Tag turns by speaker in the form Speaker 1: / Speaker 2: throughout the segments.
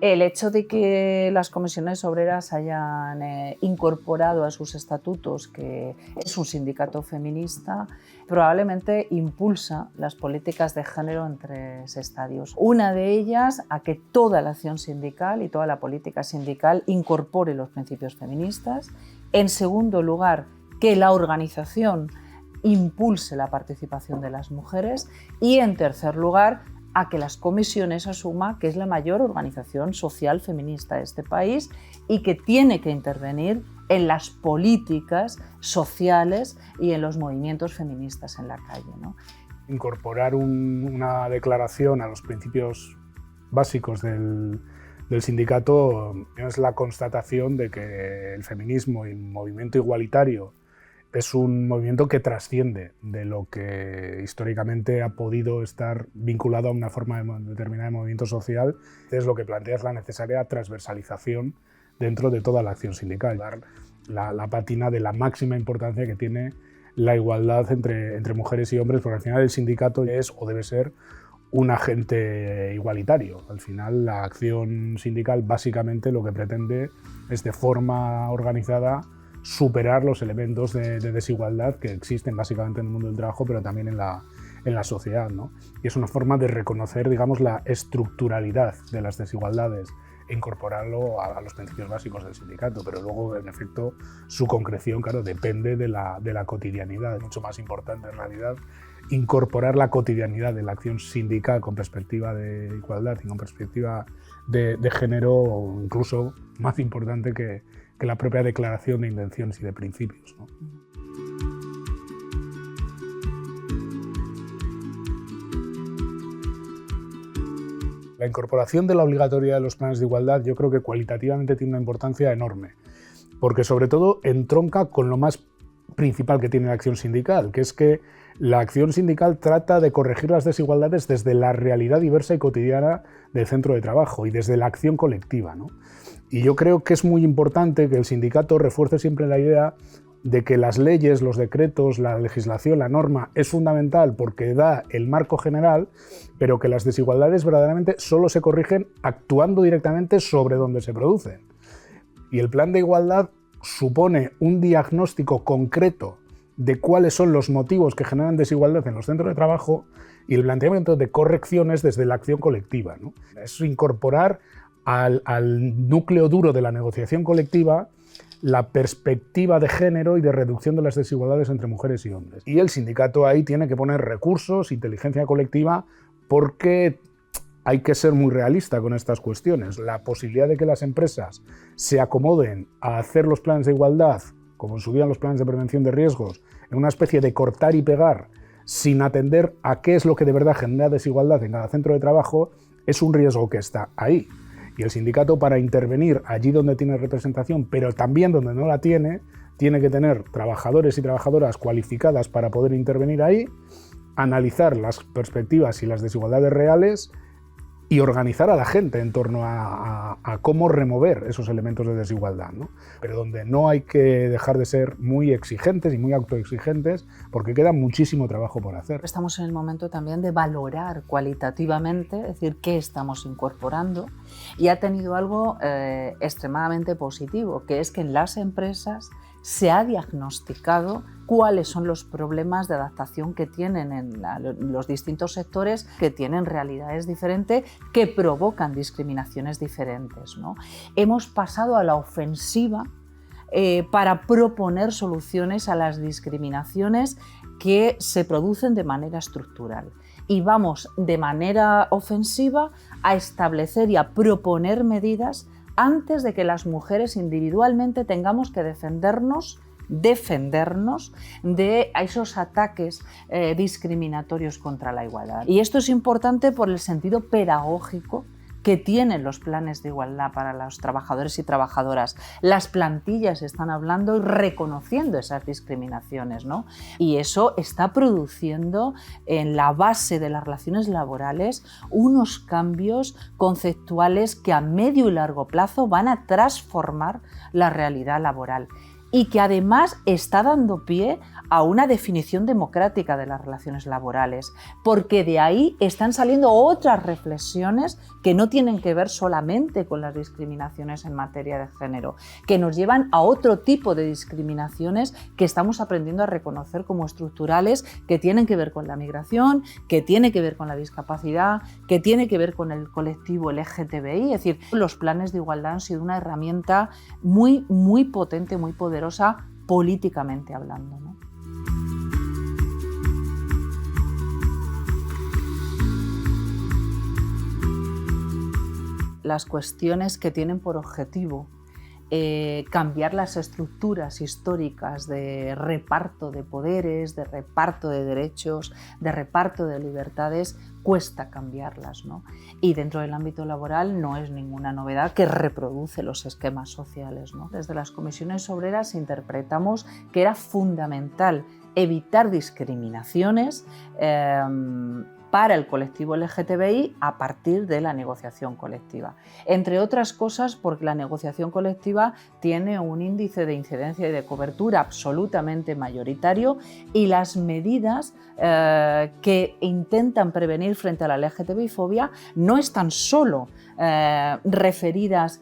Speaker 1: El hecho de que las comisiones obreras hayan incorporado a sus estatutos que es un sindicato feminista probablemente impulsa las políticas de género en 3 estadios. Una de ellas, a que toda la acción sindical y toda la política sindical incorpore los principios feministas. En segundo lugar, que la organización impulse la participación de las mujeres. Y en tercer lugar, a que las comisiones asuma que es la mayor organización social feminista de este país y que tiene que intervenir en las políticas sociales y en los movimientos feministas en la calle, ¿no?
Speaker 2: Incorporar una declaración a los principios básicos del sindicato es la constatación de que el feminismo y el movimiento igualitario es un movimiento que trasciende de lo que históricamente ha podido estar vinculado a una forma determinada de movimiento social. Es lo que plantea es la necesaria transversalización dentro de toda la acción sindical, dar la pátina de la máxima importancia que tiene la igualdad entre mujeres y hombres, porque al final el sindicato es o debe ser un agente igualitario. Al final la acción sindical básicamente lo que pretende es de forma organizada superar los elementos de desigualdad que existen básicamente en el mundo del trabajo, pero también en la sociedad, ¿no? Y es una forma de reconocer, digamos, la estructuralidad de las desigualdades e incorporarlo a los principios básicos del sindicato, pero luego, en efecto, su concreción, claro, depende de la cotidianidad. Es mucho más importante, en realidad, incorporar la cotidianidad de la acción sindical con perspectiva de igualdad y con perspectiva de género, incluso más importante que la propia declaración de intenciones y de principios, ¿no? La incorporación de la obligatoriedad de los planes de igualdad yo creo que cualitativamente tiene una importancia enorme, porque sobre todo entronca con lo más principal que tiene la acción sindical, que es que la acción sindical trata de corregir las desigualdades desde la realidad diversa y cotidiana del centro de trabajo y desde la acción colectiva, ¿no? Y yo creo que es muy importante que el sindicato refuerce siempre la idea de que las leyes, los decretos, la legislación, la norma es fundamental porque da el marco general, pero que las desigualdades verdaderamente solo se corrigen actuando directamente sobre donde se producen. Y el plan de igualdad supone un diagnóstico concreto de cuáles son los motivos que generan desigualdad en los centros de trabajo y el planteamiento de correcciones desde la acción colectiva, ¿no? Es incorporar al núcleo duro de la negociación colectiva la perspectiva de género y de reducción de las desigualdades entre mujeres y hombres. Y el sindicato ahí tiene que poner recursos, inteligencia colectiva, porque hay que ser muy realista con estas cuestiones. La posibilidad de que las empresas se acomoden a hacer los planes de igualdad, como en su día los planes de prevención de riesgos, en una especie de cortar y pegar, sin atender a qué es lo que de verdad genera desigualdad en cada centro de trabajo, es un riesgo que está ahí. Y el sindicato, para intervenir allí donde tiene representación, pero también donde no la tiene que tener trabajadores y trabajadoras cualificadas para poder intervenir ahí, analizar las perspectivas y las desigualdades reales y organizar a la gente en torno a cómo remover esos elementos de desigualdad, ¿no? Pero donde no hay que dejar de ser muy exigentes y muy autoexigentes, porque queda muchísimo trabajo por hacer.
Speaker 1: Estamos en el momento también de valorar cualitativamente, es decir, qué estamos incorporando, y ha tenido algo extremadamente positivo, que es que en las empresas se ha diagnosticado cuáles son los problemas de adaptación que tienen en los distintos sectores, que tienen realidades diferentes, que provocan discriminaciones diferentes, ¿no? Hemos pasado a la ofensiva para proponer soluciones a las discriminaciones que se producen de manera estructural. Y vamos de manera ofensiva a establecer y a proponer medidas antes de que las mujeres individualmente tengamos que defendernos de esos ataques discriminatorios contra la igualdad. Y esto es importante por el sentido pedagógico que tienen los planes de igualdad para los trabajadores y trabajadoras. Las plantillas están hablando y reconociendo esas discriminaciones, ¿no? Y eso está produciendo en la base de las relaciones laborales unos cambios conceptuales que a medio y largo plazo van a transformar la realidad laboral. y que además está dando pie a una definición democrática de las relaciones laborales, porque de ahí están saliendo otras reflexiones que no tienen que ver solamente con las discriminaciones en materia de género, que nos llevan a otro tipo de discriminaciones que estamos aprendiendo a reconocer como estructurales, que tienen que ver con la migración, que tiene que ver con la discapacidad, que tiene que ver con el colectivo LGTBI. Es decir, los planes de igualdad han sido una herramienta muy, muy potente, muy poderosa políticamente hablando, ¿no? Las cuestiones que tienen por objetivo cambiar las estructuras históricas de reparto de poderes, de reparto de derechos, de reparto de libertades, cuesta cambiarlas, ¿no? Y dentro del ámbito laboral no es ninguna novedad que reproduce los esquemas sociales, ¿no? Desde las comisiones obreras interpretamos que era fundamental evitar discriminaciones para el colectivo LGTBI a partir de la negociación colectiva. Entre otras cosas porque la negociación colectiva tiene un índice de incidencia y de cobertura absolutamente mayoritario y las medidas que intentan prevenir frente a la LGTBI-fobia no están solo referidas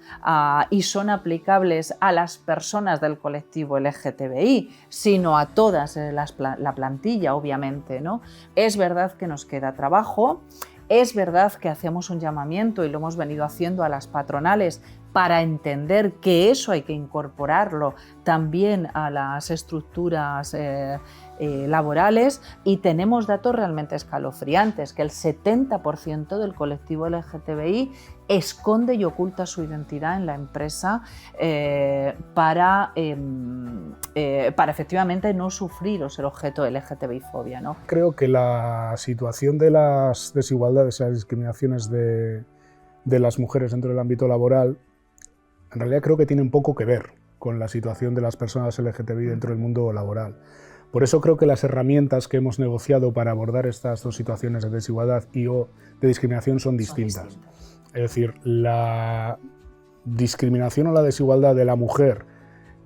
Speaker 1: y son aplicables a las personas del colectivo LGTBI, sino a todas la plantilla, obviamente, ¿no? Es verdad que nos queda trabajo, es verdad que hacemos un llamamiento y lo hemos venido haciendo a las patronales para entender que eso hay que incorporarlo también a las estructuras laborales, y tenemos datos realmente escalofriantes, que el 70% del colectivo LGTBI esconde y oculta su identidad en la empresa para efectivamente no sufrir o ser objeto de LGTBI-fobia, ¿no?
Speaker 2: Creo que la situación de las desigualdades y las discriminaciones de las mujeres dentro del ámbito laboral en realidad creo que tienen poco que ver con la situación de las personas LGTBI dentro del mundo laboral. Por eso creo que las herramientas que hemos negociado para abordar estas dos situaciones de desigualdad y o de discriminación son distintas. Es decir, la discriminación o la desigualdad de la mujer,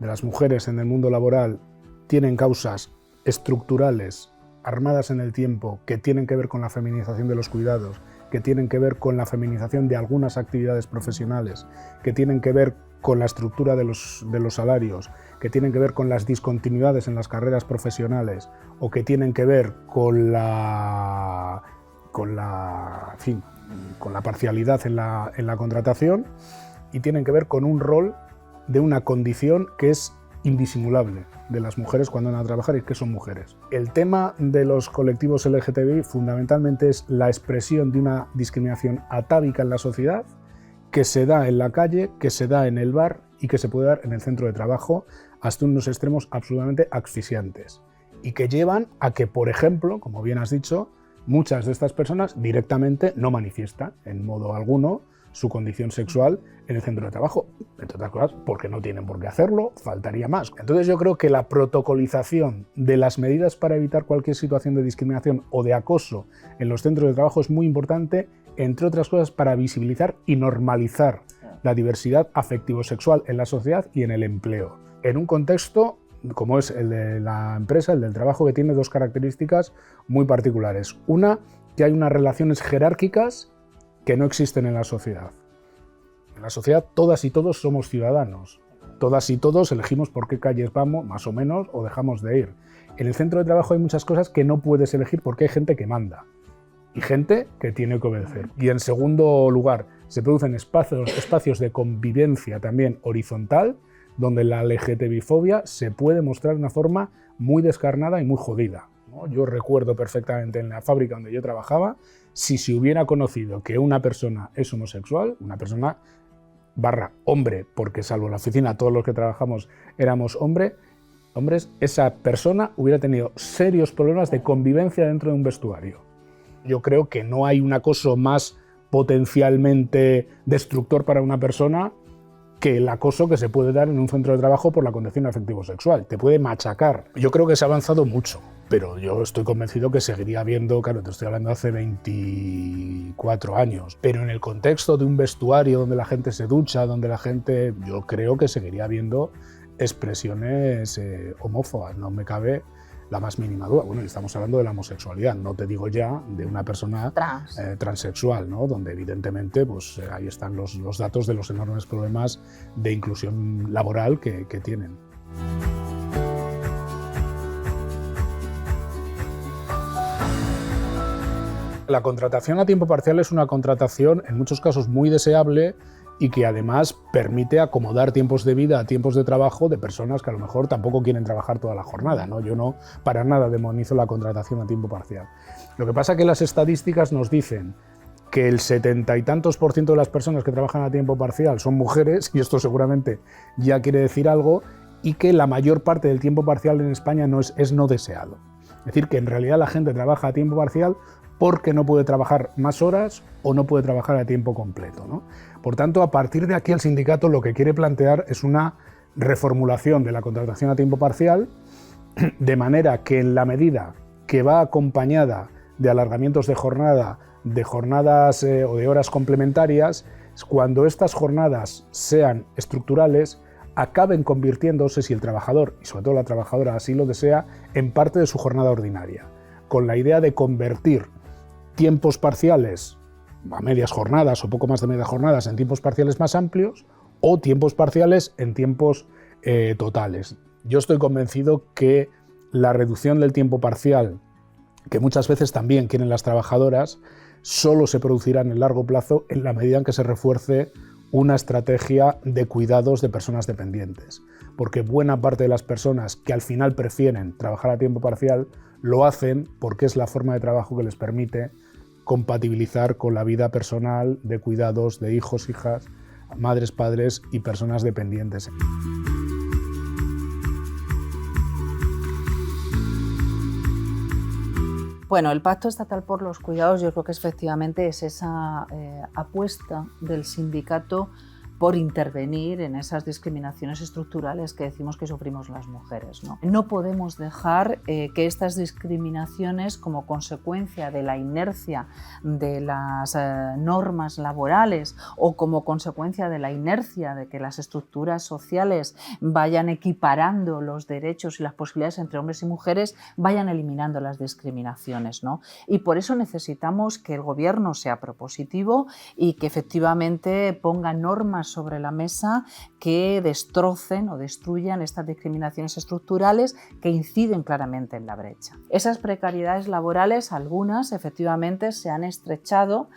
Speaker 2: de las mujeres en el mundo laboral, tienen causas estructurales, armadas en el tiempo, que tienen que ver con la feminización de los cuidados, que tienen que ver con la feminización de algunas actividades profesionales, que tienen que ver con la estructura de los salarios, que tienen que ver con las discontinuidades en las carreras profesionales o que tienen que ver con la parcialidad en la contratación, y tienen que ver con un rol de una condición que es indisimulable de las mujeres cuando van a trabajar, y que son mujeres. El tema de los colectivos LGTBI fundamentalmente es la expresión de una discriminación atávica en la sociedad, que se da en la calle, que se da en el bar y que se puede dar en el centro de trabajo, hasta unos extremos absolutamente asfixiantes, y que llevan a que, por ejemplo, como bien has dicho, muchas de estas personas directamente no manifiestan en modo alguno su condición sexual en el centro de trabajo, entre otras cosas porque no tienen por qué hacerlo, faltaría más. Entonces yo creo que la protocolización de las medidas para evitar cualquier situación de discriminación o de acoso en los centros de trabajo es muy importante, entre otras cosas para visibilizar y normalizar la diversidad afectivo-sexual en la sociedad y en el empleo, en un contexto como es el de la empresa, el del trabajo, que tiene dos características muy particulares. Una, que hay unas relaciones jerárquicas que no existen en la sociedad. En la sociedad todas y todos somos ciudadanos. Todas y todos elegimos por qué calles vamos, más o menos, o dejamos de ir. En el centro de trabajo hay muchas cosas que no puedes elegir porque hay gente que manda y gente que tiene que obedecer. Y en segundo lugar, se producen espacios de convivencia también horizontal, donde la LGTBI-fobia se puede mostrar de una forma muy descarnada y muy jodida, ¿no? Yo recuerdo perfectamente en la fábrica donde yo trabajaba, si se hubiera conocido que una persona es homosexual, una persona /hombre, porque salvo la oficina todos los que trabajamos éramos hombres, esa persona hubiera tenido serios problemas de convivencia dentro de un vestuario. Yo creo que no hay un acoso más potencialmente destructor para una persona que el acoso que se puede dar en un centro de trabajo por la condición afectivo-sexual. Te puede machacar. Yo creo que se ha avanzado mucho, pero yo estoy convencido que seguiría habiendo, claro, te estoy hablando hace 24 años, pero en el contexto de un vestuario donde la gente se ducha, donde la gente, yo creo que seguiría habiendo expresiones homófobas, no me cabe la más mínima duda. Bueno, estamos hablando de la homosexualidad, no te digo ya de una persona transexual, ¿no? Donde evidentemente pues, ahí están los datos de los enormes problemas de inclusión laboral que tienen. La contratación a tiempo parcial es una contratación en muchos casos muy deseable y que además permite acomodar tiempos de vida a tiempos de trabajo de personas que a lo mejor tampoco quieren trabajar toda la jornada, ¿no? Yo no para nada demonizo la contratación a tiempo parcial. Lo que pasa es que las estadísticas nos dicen que el 70 y tantos % de las personas que trabajan a tiempo parcial son mujeres, y esto seguramente ya quiere decir algo, y que la mayor parte del tiempo parcial en España es no deseado. Es decir, que en realidad la gente trabaja a tiempo parcial porque no puede trabajar más horas o no puede trabajar a tiempo completo, ¿no? Por tanto, a partir de aquí el sindicato lo que quiere plantear es una reformulación de la contratación a tiempo parcial, de manera que en la medida que va acompañada de alargamientos de jornada, de jornadas o de horas complementarias, cuando estas jornadas sean estructurales, acaben convirtiéndose, si el trabajador y sobre todo la trabajadora así lo desea, en parte de su jornada ordinaria, con la idea de convertir tiempos parciales a medias jornadas o poco más de medias jornadas en tiempos parciales más amplios o tiempos parciales en tiempos totales. Yo estoy convencido que la reducción del tiempo parcial, que muchas veces también quieren las trabajadoras, solo se producirá en el largo plazo en la medida en que se refuerce una estrategia de cuidados de personas dependientes, porque buena parte de las personas que al final prefieren trabajar a tiempo parcial lo hacen porque es la forma de trabajo que les permite compatibilizar con la vida personal de cuidados de hijos, hijas, madres, padres y personas dependientes.
Speaker 1: Bueno, el Pacto Estatal por los Cuidados yo creo que efectivamente es esa apuesta del sindicato por intervenir en esas discriminaciones estructurales que decimos que sufrimos las mujeres, ¿no? No podemos dejar que estas discriminaciones, como consecuencia de la inercia de las normas laborales o como consecuencia de la inercia de que las estructuras sociales vayan equiparando los derechos y las posibilidades entre hombres y mujeres, vayan eliminando las discriminaciones, ¿no? Y por eso necesitamos que el Gobierno sea propositivo y que efectivamente ponga normas sobre la mesa que destrocen o destruyan estas discriminaciones estructurales que inciden claramente en la brecha. Esas precariedades laborales, algunas efectivamente se han estrechado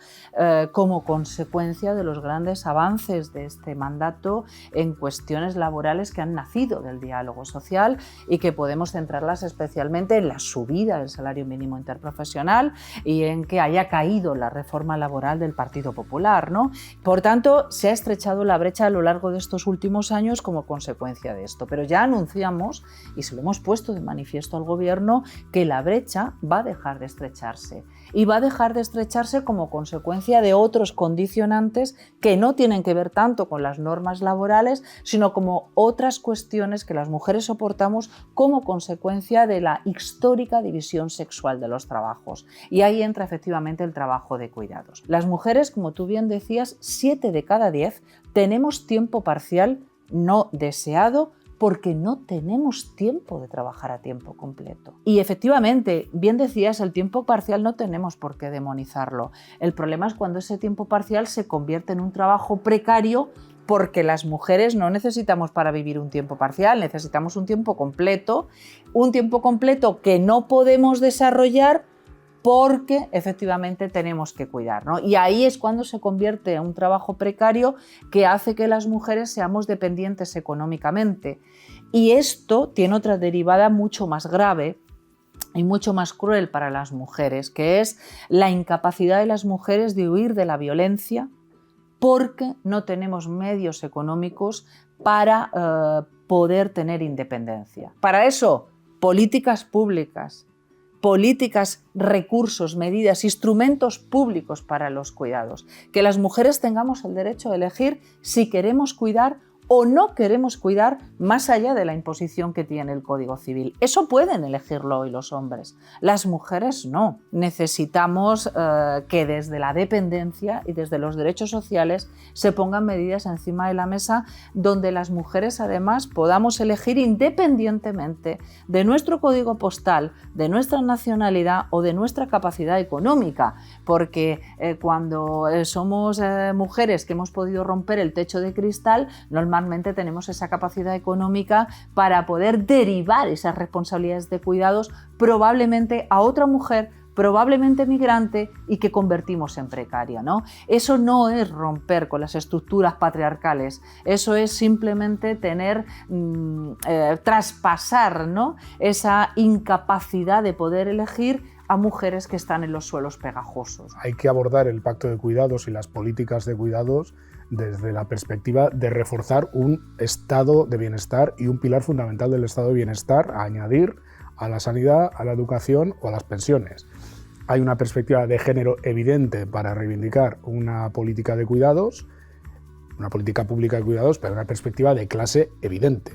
Speaker 1: como consecuencia de los grandes avances de este mandato en cuestiones laborales que han nacido del diálogo social y que podemos centrarlas especialmente en la subida del salario mínimo interprofesional y en que haya caído la reforma laboral del Partido Popular, ¿no? Por tanto, se ha estrechado la brecha a lo largo de estos últimos años como consecuencia de esto, pero ya anunciamos y se lo hemos puesto de manifiesto al Gobierno que la brecha va a dejar de estrecharse y va a dejar de estrecharse como consecuencia de otros condicionantes que no tienen que ver tanto con las normas laborales, sino como otras cuestiones que las mujeres soportamos como consecuencia de la histórica división sexual de los trabajos. Y ahí entra efectivamente el trabajo de cuidados. Las mujeres, como tú bien decías, 7 de cada 10 tenemos tiempo parcial no deseado porque no tenemos tiempo de trabajar a tiempo completo. Y efectivamente, bien decías, el tiempo parcial no tenemos por qué demonizarlo. El problema es cuando ese tiempo parcial se convierte en un trabajo precario porque las mujeres no necesitamos para vivir un tiempo parcial, necesitamos un tiempo completo que no podemos desarrollar porque efectivamente tenemos que cuidar, ¿no? Y ahí es cuando se convierte en un trabajo precario que hace que las mujeres seamos dependientes económicamente. Y esto tiene otra derivada mucho más grave y mucho más cruel para las mujeres, que es la incapacidad de las mujeres de huir de la violencia porque no tenemos medios económicos para poder tener independencia. Para eso, políticas públicas, recursos, medidas, instrumentos públicos para los cuidados. Que las mujeres tengamos el derecho de elegir si queremos cuidar o no queremos cuidar más allá de la imposición que tiene el Código Civil. Eso pueden elegirlo hoy los hombres, las mujeres no. Necesitamos que desde la dependencia y desde los derechos sociales se pongan medidas encima de la mesa donde las mujeres además podamos elegir independientemente de nuestro código postal, de nuestra nacionalidad o de nuestra capacidad económica, porque cuando somos mujeres que hemos podido romper el techo de cristal, normalmente tenemos esa capacidad económica para poder derivar esas responsabilidades de cuidados probablemente a otra mujer, probablemente migrante y que convertimos en precaria, ¿no? Eso no es romper con las estructuras patriarcales, eso es simplemente traspasar, ¿no?, esa incapacidad de poder elegir a mujeres que están en los suelos pegajosos.
Speaker 2: Hay que abordar el pacto de cuidados y las políticas de cuidados desde la perspectiva de reforzar un estado de bienestar y un pilar fundamental del estado de bienestar a añadir a la sanidad, a la educación o a las pensiones. Hay una perspectiva de género evidente para reivindicar una política de cuidados, una política pública de cuidados, pero una perspectiva de clase evidente.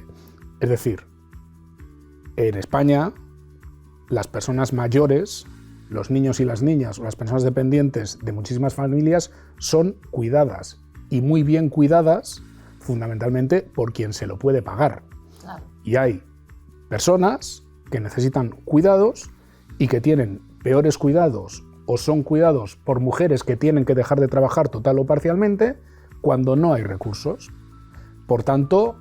Speaker 2: Es decir, en España, las personas mayores, los niños y las niñas o las personas dependientes de muchísimas familias son cuidadas y muy bien cuidadas fundamentalmente por quien se lo puede pagar.
Speaker 1: Claro.
Speaker 2: Y hay personas que necesitan cuidados y que tienen peores cuidados o son cuidados por mujeres que tienen que dejar de trabajar total o parcialmente cuando no hay recursos. Por tanto,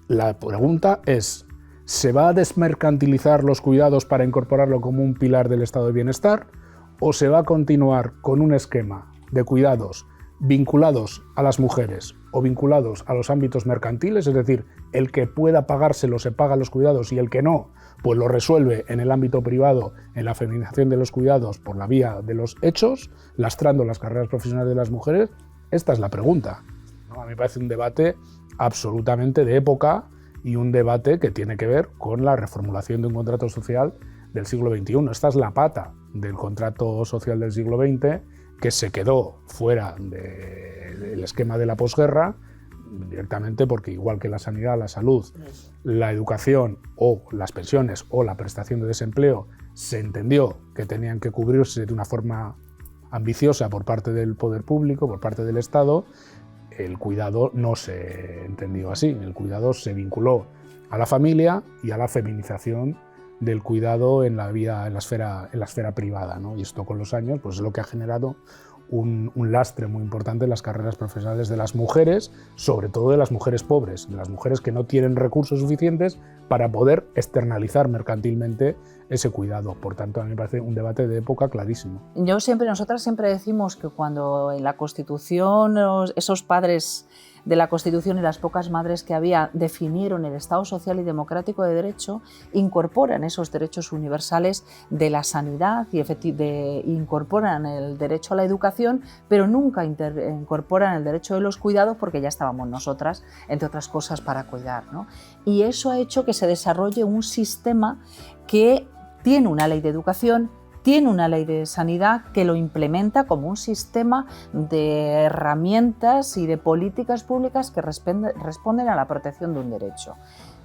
Speaker 2: la pregunta es: ¿se va a desmercantilizar los cuidados para incorporarlo como un pilar del estado de bienestar o se va a continuar con un esquema de cuidados vinculados a las mujeres o vinculados a los ámbitos mercantiles, es decir, el que pueda pagárselo se paga los cuidados y el que no, pues lo resuelve en el ámbito privado, en la feminización de los cuidados por la vía de los hechos, lastrando las carreras profesionales de las mujeres? Esta es la pregunta, ¿no? A mí me parece un debate absolutamente de época y un debate que tiene que ver con la reformulación de un contrato social del siglo XXI. Esta es la pata del contrato social del siglo XX que se quedó fuera del esquema de la posguerra, directamente porque igual que la sanidad, la salud, la educación o las pensiones o la prestación de desempleo se entendió que tenían que cubrirse de una forma ambiciosa por parte del poder público, por parte del Estado, el cuidado no se entendió así. El cuidado se vinculó a la familia y a la feminización del cuidado en la esfera privada, ¿no? Y esto con los años pues es lo que ha generado un lastre muy importante en las carreras profesionales de las mujeres, sobre todo de las mujeres pobres, de las mujeres que no tienen recursos suficientes para poder externalizar mercantilmente ese cuidado. Por tanto, a mí me parece un debate de época clarísimo.
Speaker 1: Nosotras siempre decimos que cuando en la Constitución esos padres de la Constitución y las pocas madres que había definieron el Estado social y democrático de derecho, incorporan esos derechos universales de la sanidad y incorporan el derecho a la educación, pero nunca incorporan el derecho de los cuidados porque ya estábamos nosotras, entre otras cosas, para cuidar, ¿no? Y eso ha hecho que se desarrolle un sistema que tiene una ley de educación, tiene una ley de sanidad que lo implementa como un sistema de herramientas y de políticas públicas que responden a la protección de un derecho.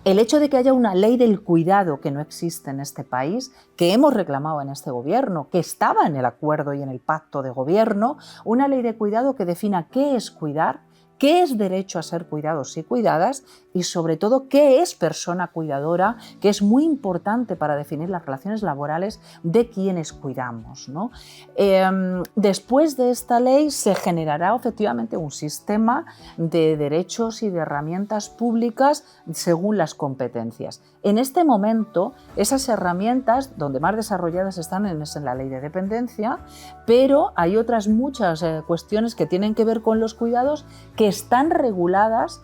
Speaker 1: El hecho de que haya una ley del cuidado que no existe en este país, que hemos reclamado en este gobierno, que estaba en el acuerdo y en el pacto de gobierno, una ley de cuidado que defina qué es cuidar, qué es derecho a ser cuidados y cuidadas y sobre todo qué es persona cuidadora, que es muy importante para definir las relaciones laborales de quienes cuidamos, ¿no? Después de esta ley se generará efectivamente un sistema de derechos y de herramientas públicas según las competencias. En este momento esas herramientas donde más desarrolladas están es en la ley de dependencia, pero hay otras muchas cuestiones que tienen que ver con los cuidados que están reguladas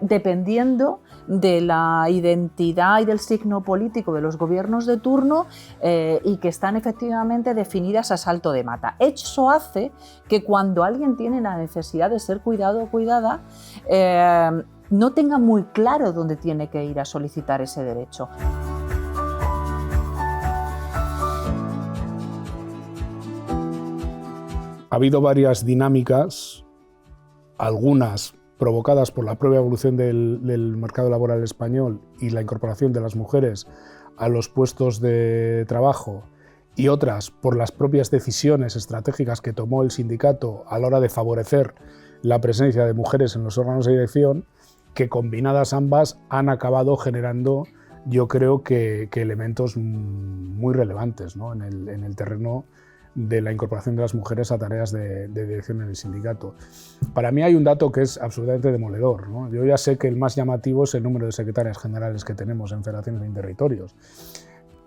Speaker 1: dependiendo de la identidad y del signo político de los gobiernos de turno y que están efectivamente definidas a salto de mata. Eso hace que cuando alguien tiene la necesidad de ser cuidado o cuidada, no tenga muy claro dónde tiene que ir a solicitar ese derecho.
Speaker 2: Ha habido varias dinámicas, algunas provocadas por la propia evolución del mercado laboral español y la incorporación de las mujeres a los puestos de trabajo, y otras por las propias decisiones estratégicas que tomó el sindicato a la hora de favorecer la presencia de mujeres en los órganos de dirección, que combinadas ambas han acabado generando, yo creo que elementos muy relevantes, ¿no?, en el terreno de la incorporación de las mujeres a tareas de dirección en el sindicato. Para mí hay un dato que es absolutamente demoledor, ¿no? Yo ya sé que el más llamativo es el número de secretarias generales que tenemos en federaciones e interterritorios,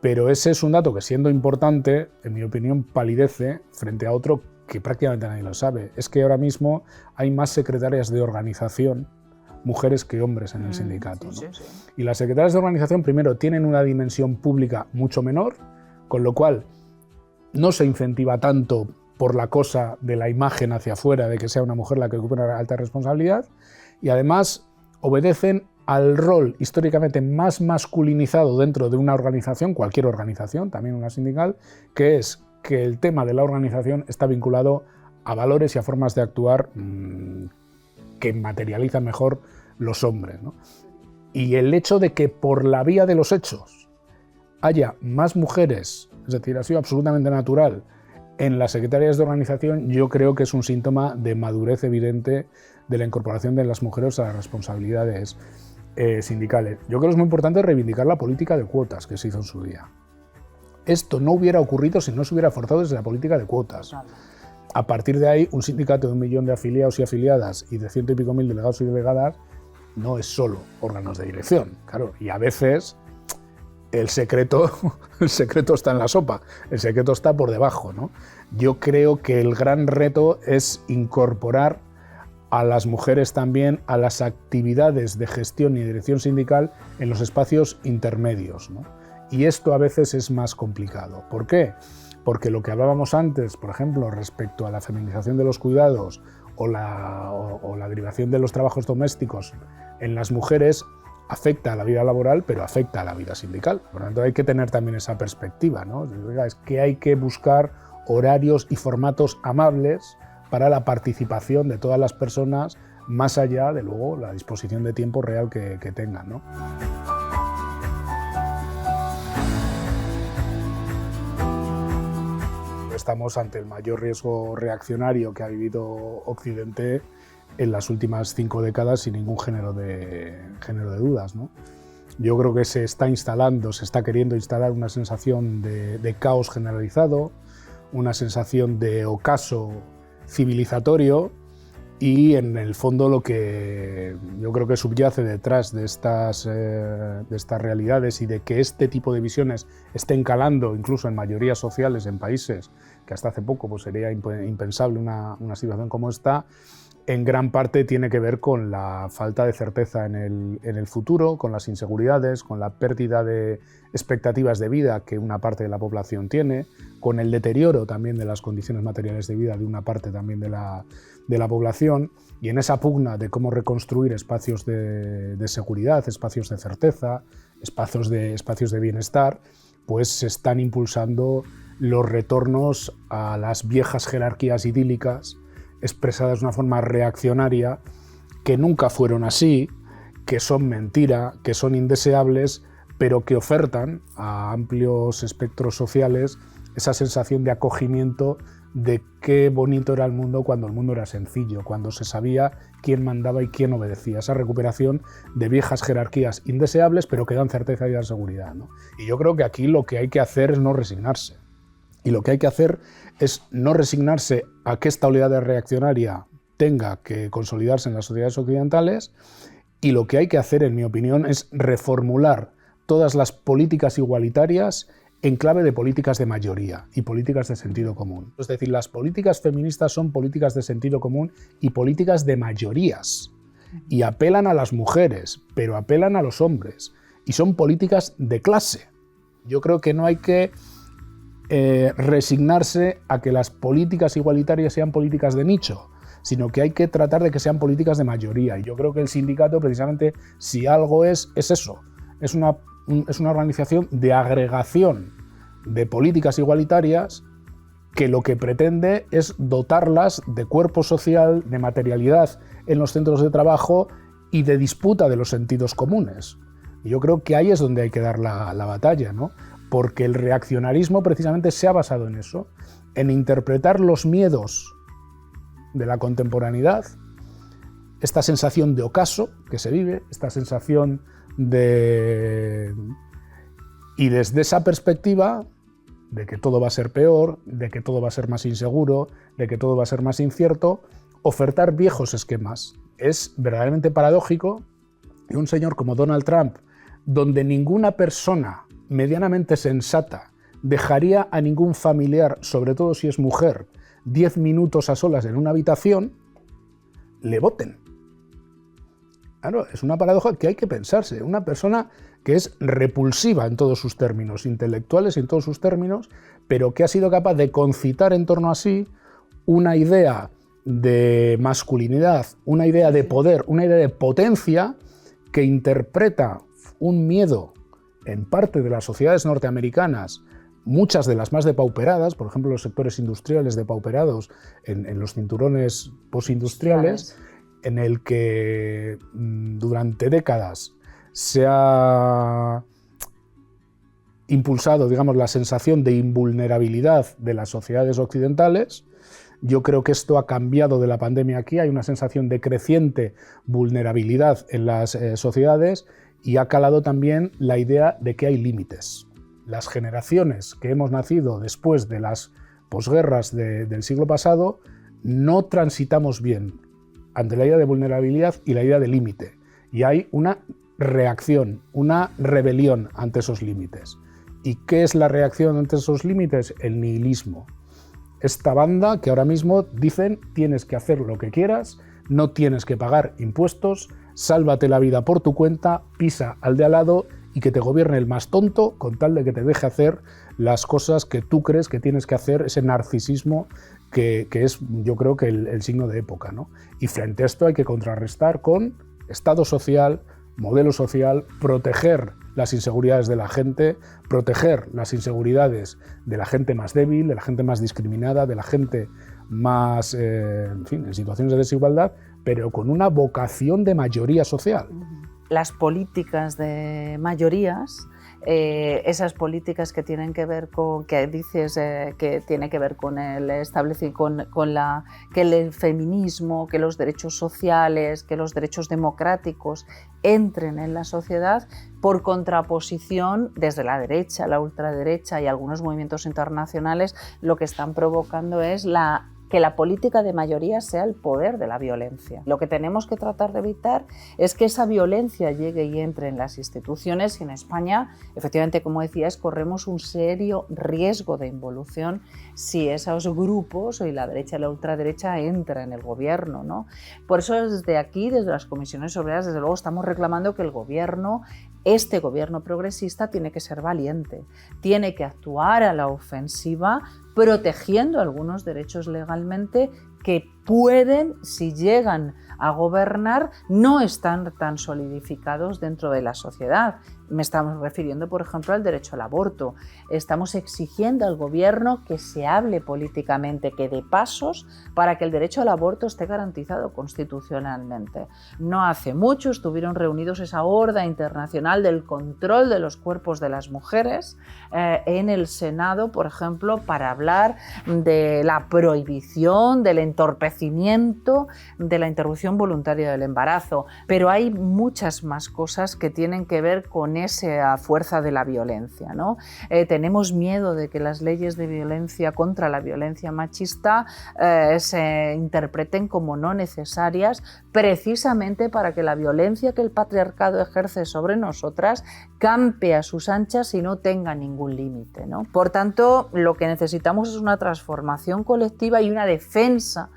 Speaker 2: pero ese es un dato que, siendo importante, en mi opinión, palidece frente a otro que prácticamente nadie lo sabe. Es que ahora mismo hay más secretarias de organización mujeres que hombres en el sindicato, ¿no? Sí. Y las secretarias de organización, primero, tienen una dimensión pública mucho menor, con lo cual no se incentiva tanto por la cosa de la imagen hacia afuera, de que sea una mujer la que ocupe una alta responsabilidad, y además obedecen al rol históricamente más masculinizado dentro de una organización, cualquier organización, también una sindical, que es que el tema de la organización está vinculado a valores y a formas de actuar que materializan mejor los hombres, ¿no? Y el hecho de que por la vía de los hechos haya más mujeres, es decir, ha sido absolutamente natural en las secretarias de organización, yo creo que es un síntoma de madurez evidente de la incorporación de las mujeres a las responsabilidades sindicales. Yo creo que es muy importante reivindicar la política de cuotas que se hizo en su día. Esto no hubiera ocurrido si no se hubiera forzado desde la política de cuotas. A partir de ahí, un sindicato de 1 millón de afiliados y afiliadas y de 100 y pico mil delegados y delegadas no es solo órganos de dirección, claro, y a veces el secreto está en la sopa, el secreto está por debajo, ¿no? Yo creo que el gran reto es incorporar a las mujeres también a las actividades de gestión y dirección sindical en los espacios intermedios, ¿no? Y esto a veces es más complicado. ¿Por qué? Porque lo que hablábamos antes, por ejemplo, respecto a la feminización de los cuidados o la derivación de los trabajos domésticos en las mujeres, afecta a la vida laboral, pero afecta a la vida sindical. Por lo tanto, hay que tener también esa perspectiva, ¿no? Es que hay que buscar horarios y formatos amables para la participación de todas las personas, más allá de luego la disposición de tiempo real que tengan, ¿no? Estamos ante el mayor riesgo reaccionario que ha vivido Occidente en las últimas 5 décadas, sin ningún género de dudas, ¿no? Yo creo que se está queriendo instalar una sensación de caos generalizado, una sensación de ocaso civilizatorio, y en el fondo lo que yo creo que subyace detrás de estas realidades y de que este tipo de visiones estén calando incluso en mayorías sociales en países que hasta hace poco pues sería impensable una situación como esta, en gran parte tiene que ver con la falta de certeza en el futuro, con las inseguridades, con la pérdida de expectativas de vida que una parte de la población tiene, con el deterioro también de las condiciones materiales de vida de una parte también de la población, y en esa pugna de cómo reconstruir espacios de seguridad, espacios de certeza, espacios de bienestar, pues se están impulsando los retornos a las viejas jerarquías idílicas expresadas de una forma reaccionaria, que nunca fueron así, que son mentira, que son indeseables, pero que ofertan a amplios espectros sociales esa sensación de acogimiento de qué bonito era el mundo cuando el mundo era sencillo, cuando se sabía quién mandaba y quién obedecía, esa recuperación de viejas jerarquías indeseables, pero que dan certeza y dan seguridad, ¿no? Y yo creo que aquí lo que hay que hacer es no resignarse. Y lo que hay que hacer es no resignarse a que esta oleada reaccionaria tenga que consolidarse en las sociedades occidentales, y lo que hay que hacer, en mi opinión, es reformular todas las políticas igualitarias en clave de políticas de mayoría y políticas de sentido común. Es decir, las políticas feministas son políticas de sentido común y políticas de mayorías, y apelan a las mujeres, pero apelan a los hombres, y son políticas de clase. Yo creo que no hay que resignarse a que las políticas igualitarias sean políticas de nicho, sino que hay que tratar de que sean políticas de mayoría. Y yo creo que el sindicato, precisamente, si algo es eso, es una organización de agregación de políticas igualitarias que lo que pretende es dotarlas de cuerpo social, de materialidad en los centros de trabajo y de disputa de los sentidos comunes. Y yo creo que ahí es donde hay que dar la batalla, ¿no? Porque el reaccionarismo precisamente se ha basado en eso, en interpretar los miedos de la contemporaneidad, esta sensación de ocaso que se vive, esta sensación de... Y desde esa perspectiva de que todo va a ser peor, de que todo va a ser más inseguro, de que todo va a ser más incierto, ofertar viejos esquemas. Es verdaderamente paradójico que un señor como Donald Trump, donde ninguna persona medianamente sensata dejaría a ningún familiar, sobre todo si es mujer, 10 minutos a solas en una habitación, le voten. Claro, es una paradoja que hay que pensarse. Una persona que es repulsiva en todos sus términos, intelectuales y en todos sus términos, pero que ha sido capaz de concitar en torno a sí una idea de masculinidad, una idea de poder, una idea de potencia que interpreta un miedo en parte de las sociedades norteamericanas, muchas de las más depauperadas, por ejemplo los sectores industriales depauperados en los cinturones postindustriales, en el que durante décadas se ha impulsado, digamos, la sensación de invulnerabilidad de las sociedades occidentales. Yo creo que esto ha cambiado de la pandemia aquí, hay una sensación de creciente vulnerabilidad en las sociedades y ha calado también la idea de que hay límites. Las generaciones que hemos nacido después de las posguerras del siglo pasado no transitamos bien ante la idea de vulnerabilidad y la idea de límite. Y hay una reacción, una rebelión ante esos límites. ¿Y qué es la reacción ante esos límites? El nihilismo. Esta banda que ahora mismo dicen tienes que hacer lo que quieras, no tienes que pagar impuestos, sálvate la vida por tu cuenta, pisa al de al lado y que te gobierne el más tonto con tal de que te deje hacer las cosas que tú crees que tienes que hacer, ese narcisismo que es, yo creo que el signo de época, ¿no? Y frente a esto hay que contrarrestar con Estado social, modelo social, proteger las inseguridades de la gente, proteger las inseguridades de la gente más débil, de la gente más discriminada, de la gente más, en fin, en situaciones de desigualdad, pero con una vocación de mayoría social.
Speaker 1: Las políticas de mayorías, esas políticas que tienen que ver con, que dices que tiene que ver con el que el feminismo, que los derechos sociales, que los derechos democráticos entren en la sociedad, por contraposición desde la derecha, la ultraderecha y algunos movimientos internacionales, lo que están provocando es que la política de mayoría sea el poder de la violencia. Lo que tenemos que tratar de evitar es que esa violencia llegue y entre en las instituciones, y en España, efectivamente, como decías, corremos un serio riesgo de involución si esos grupos, y la derecha y la ultraderecha, entran en el gobierno, ¿no? Por eso desde aquí, desde las comisiones obreras, desde luego estamos reclamando que el gobierno, este gobierno progresista, tiene que ser valiente, tiene que actuar a la ofensiva, protegiendo algunos derechos legalmente que pueden, si llegan a gobernar, no están tan solidificados dentro de la sociedad. Me estamos refiriendo, por ejemplo, al derecho al aborto. Estamos exigiendo al gobierno que se hable políticamente, que dé pasos para que el derecho al aborto esté garantizado constitucionalmente. No hace mucho estuvieron reunidos esa horda internacional del control de los cuerpos de las mujeres en el Senado, por ejemplo, para hablar de la prohibición, del entorpecimiento de la interrupción voluntaria del embarazo. Pero hay muchas más cosas que tienen que ver con esa fuerza de la violencia, ¿no? Tenemos miedo de que las leyes de violencia contra la violencia machista se interpreten como no necesarias, precisamente para que la violencia que el patriarcado ejerce sobre nosotras campe a sus anchas y no tenga ningún límite, ¿no? Por tanto, lo que necesitamos es una transformación colectiva y una defensa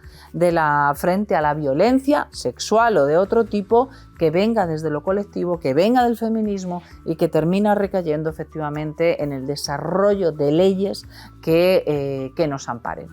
Speaker 1: frente a la violencia sexual o de otro tipo que venga desde lo colectivo, que venga del feminismo y que termina recayendo efectivamente en el desarrollo de leyes que nos amparen.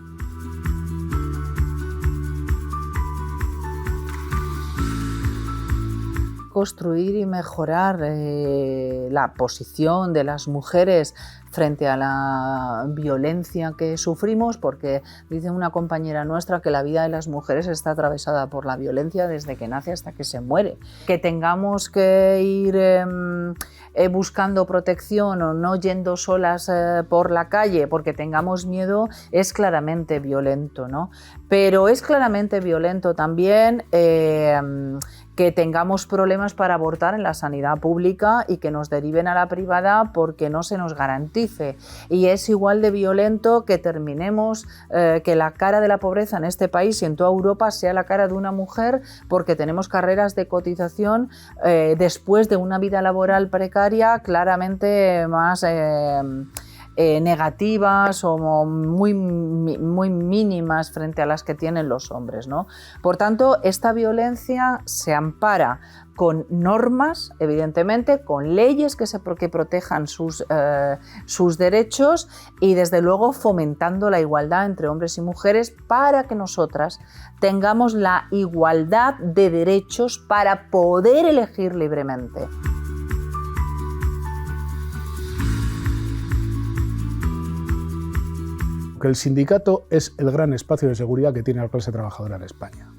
Speaker 1: construir y mejorar la posición de las mujeres frente a la violencia que sufrimos, porque dice una compañera nuestra que la vida de las mujeres está atravesada por la violencia desde que nace hasta que se muere. Que tengamos que ir buscando protección o no yendo solas por la calle porque tengamos miedo es claramente violento, ¿no? Pero es claramente violento también que tengamos problemas para abortar en la sanidad pública y que nos deriven a la privada porque no se nos garantice. Y es igual de violento que terminemos, que la cara de la pobreza en este país y en toda Europa sea la cara de una mujer porque tenemos carreras de cotización después de una vida laboral precaria claramente más negativas o muy mínimas frente a las que tienen los hombres, ¿no? Por tanto, esta violencia se ampara con normas, evidentemente, con leyes que protejan sus derechos y, desde luego, fomentando la igualdad entre hombres y mujeres para que nosotras tengamos la igualdad de derechos para poder elegir libremente.
Speaker 2: Que el sindicato es el gran espacio de seguridad que tiene la clase trabajadora en España.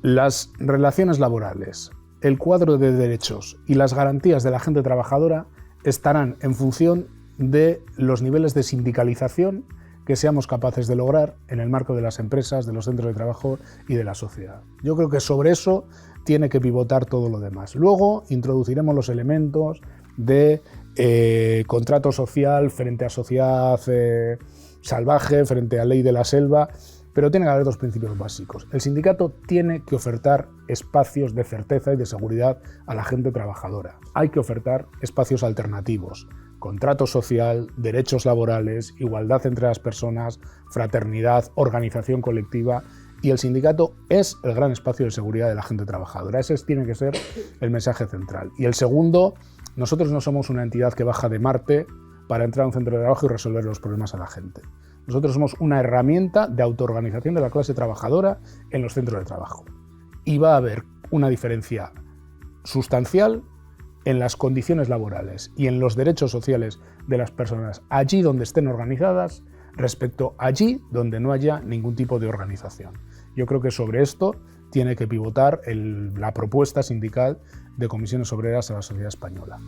Speaker 2: Las relaciones laborales, el cuadro de derechos y las garantías de la gente trabajadora estarán en función de los niveles de sindicalización que seamos capaces de lograr en el marco de las empresas, de los centros de trabajo y de la sociedad. Yo creo que sobre eso tiene que pivotar todo lo demás. Luego introduciremos los elementos de contrato social frente a sociedad salvaje, frente a ley de la selva, pero tiene que haber dos principios básicos. El sindicato tiene que ofertar espacios de certeza y de seguridad a la gente trabajadora. Hay que ofertar espacios alternativos, contrato social, derechos laborales, igualdad entre las personas, fraternidad, organización colectiva, y el sindicato es el gran espacio de seguridad de la gente trabajadora. Ese tiene que ser el mensaje central. Y el segundo, nosotros no somos una entidad que baja de Marte para entrar a un centro de trabajo y resolver los problemas a la gente. Nosotros somos una herramienta de autoorganización de la clase trabajadora en los centros de trabajo. Y va a haber una diferencia sustancial en las condiciones laborales y en los derechos sociales de las personas allí donde estén organizadas respecto allí donde no haya ningún tipo de organización. Yo creo que sobre esto tiene que pivotar la propuesta sindical de Comisiones Obreras a la sociedad española.